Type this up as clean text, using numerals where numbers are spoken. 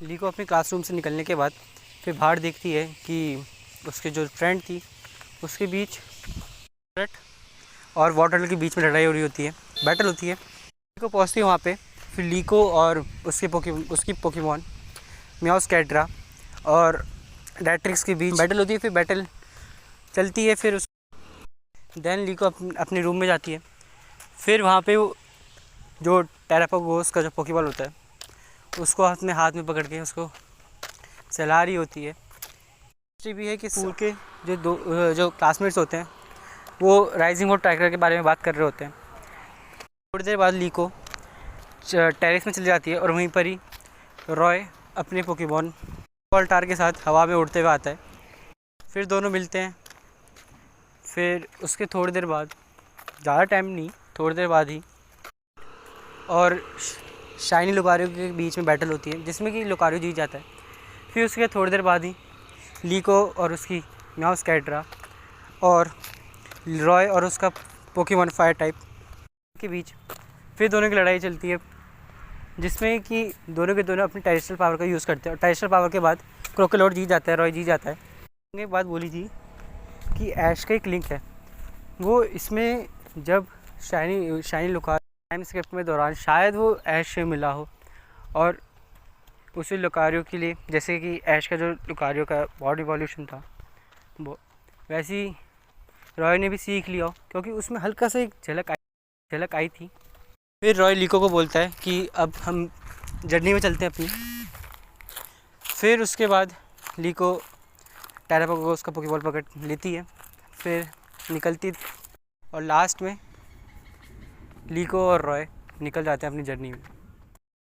लीको अपने क्लासरूम से निकलने के बाद फिर बाहर देखती है कि उसके जो फ्रेंड थी उसके बीच और वाटर के बीच में लड़ाई हो रही होती है, बैटल होती है। लीको पहुँचती है वहाँ पे, फिर लीको और उसकी पोकेमॉन मियाउस्कैड्रा और डैट्रिक्स के बीच बैटल होती है। फिर बैटल चलती है, फिर देन लीको अपने रूम में जाती है। फिर वहाँ पे जो टेरापागोस का जो पोकेबॉल होता है उसको अपने हाथ में पकड़ के उसको चला रही होती है। भी है कि स्कूल के जो क्लासमेट्स होते हैं वो राइजिंग और ट्रैकर के बारे में बात कर रहे होते हैं। थोड़ी देर बाद लीको टेरेस में चली जाती है और वहीं पर ही रॉय अपने पोकेमॉन पॉल्टार के साथ हवा में उड़ते हुए आता है। फिर दोनों मिलते हैं। फिर उसके थोड़ी देर बाद, ज़्यादा टाइम नहीं, थोड़ी देर बाद ही और शाइनी लुकारियो के बीच में बैटल होती है जिसमें कि लुकारियो जीत जाता है। फिर उसके थोड़ी देर बाद ही लीको और उसकी मियाउस्कैड्रा और रॉय और उसका पोकेमॉन फायर टाइप के बीच फिर दोनों की लड़ाई चलती है, जिसमें कि दोनों के दोनों अपनी टेरेस्ट्रियल पावर का यूज़ करते हैं। और टेरेस्ट्रियल पावर के बाद क्रोकोलोड जीत जाता है, रॉय जीत जाता है। एक बात बोली थी कि ऐश का एक लिंक है, वो इसमें जब शाइनी लुकारियो टाइम स्क्रिप्ट में दौरान शायद वो ऐश से मिला हो और उसी लुकारियो के लिए, जैसे कि ऐश का जो लुकारियो का बॉडी इवोल्यूशन था वो वैसे ही रॉय ने भी सीख लिया हो, क्योंकि उसमें हल्का सा एक झलक आई थी। फिर रॉय लीको को बोलता है कि अब हम जर्नी में चलते हैं अपनी। फिर उसके बाद लीको टेरापागोस का पोकेबॉल पकड़ लेती है, फिर निकलती और लास्ट में लीको और रॉय निकल जाते हैं अपनी जर्नी में।